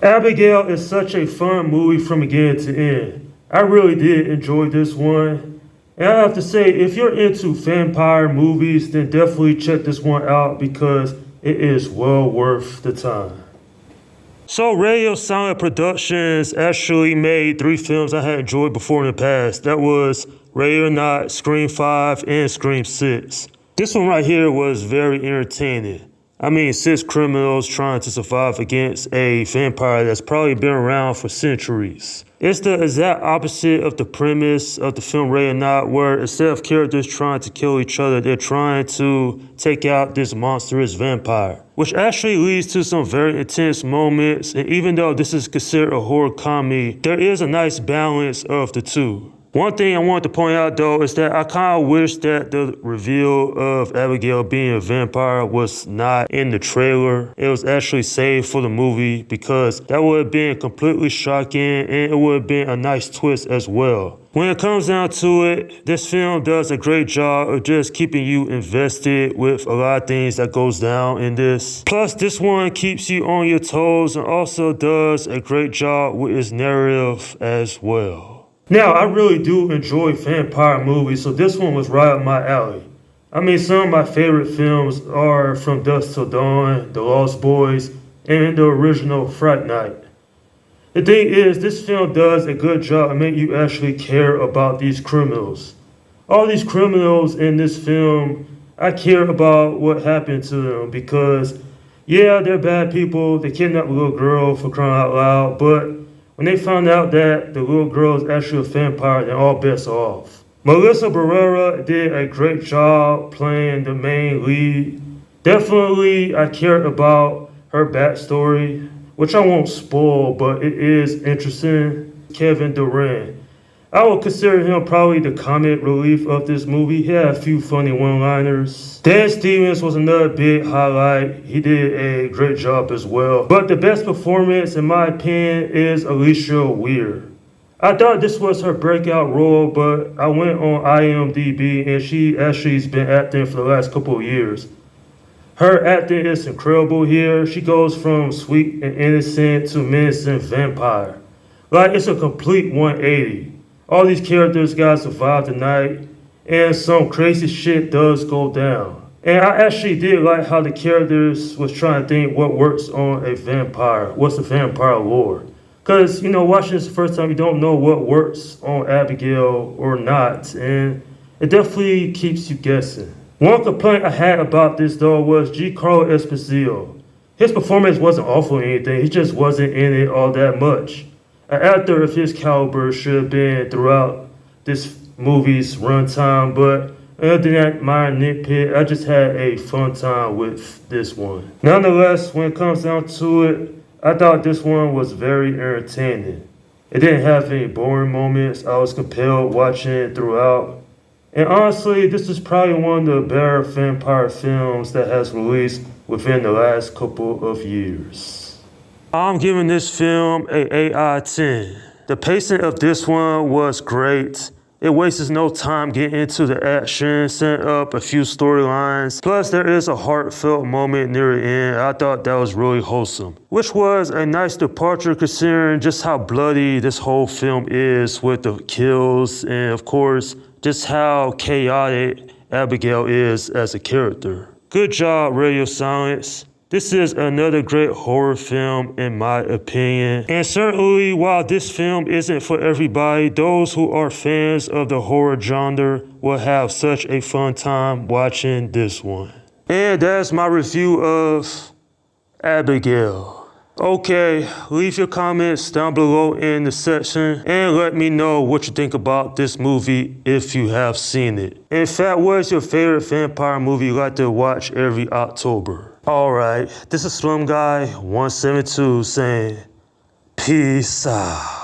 Abigail is such a fun movie from beginning to end. I really did enjoy this one. And I have to say, if you're into vampire movies, then definitely check this one out because it is well worth the time. So Radio Silent Productions actually made 3 films I had enjoyed before in the past. That was Ready or Not, Scream 5, and Scream 6. This one right here was very entertaining. I mean, 6 criminals trying to survive against a vampire that's probably been around for centuries. It's the exact opposite of the premise of the film Ready or Not, where instead of characters trying to kill each other, they're trying to take out this monstrous vampire, which actually leads to some very intense moments. And even though this is considered a horror comedy, there is a nice balance of the two. One thing I wanted to point out though is that I kind of wish that the reveal of Abigail being a vampire was not in the trailer. It was actually saved for the movie because that would have been completely shocking and it would have been a nice twist as well. When it comes down to it, this film does a great job of just keeping you invested with a lot of things that goes down in this. Plus, this one keeps you on your toes and also does a great job with its narrative as well. Now, I really do enjoy vampire movies, so this one was right up my alley. I mean, some of my favorite films are From Dusk Till Dawn, The Lost Boys, and the original Fright Night. The thing is, this film does a good job of making you actually care about these criminals. All these criminals in this film, I care about what happened to them because, yeah, they're bad people. They kidnapped a little girl for crying out loud, but when they found out that the little girl is actually a vampire, then all bets are off. Melissa Barrera did a great job playing the main lead. Definitely, I cared about her backstory, which I won't spoil, but it is interesting. Kevin Durant. I would consider him probably the comic relief of this movie. He had a few funny one-liners. Dan Stevens was another big highlight. He did a great job as well. But the best performance, in my opinion, is Alicia Weir. I thought this was her breakout role, but I went on IMDb and she actually has been acting for the last couple of years. Her acting is incredible here. She goes from sweet and innocent to menacing vampire. Like, it's a complete 180. All these characters gotta survive the night, and some crazy shit does go down. And I actually did like how the characters was trying to think what works on a vampire. What's the vampire lore? Because, watching this the first time, you don't know what works on Abigail or not, and it definitely keeps you guessing. One complaint I had about this, though, was Giancarlo Esposito. His performance wasn't awful or anything, he just wasn't in it all that much. An actor of his caliber should have been throughout this movie's runtime, but other than that minor nitpick, I just had a fun time with this one. Nonetheless, when it comes down to it, I thought this one was very entertaining. It didn't have any boring moments. I was compelled watching it throughout. And honestly, this is probably one of the better vampire films that has released within the last couple of years. I'm giving this film an 8 out of 10. The pacing of this one was great. It wastes no time getting into the action, setting up a few storylines. Plus, there is a heartfelt moment near the end. I thought that was really wholesome, which was a nice departure considering just how bloody this whole film is with the kills and, of course, just how chaotic Abigail is as a character. Good job, Radio Silence. This is another great horror film in my opinion. And certainly while this film isn't for everybody, those who are fans of the horror genre will have such a fun time watching this one. And that's my review of Abigail. Okay, leave your comments down below in the section and let me know what you think about this movie if you have seen it. In fact, what is your favorite vampire movie you like to watch every October? Alright, this is Slim Guy 172 saying peace out.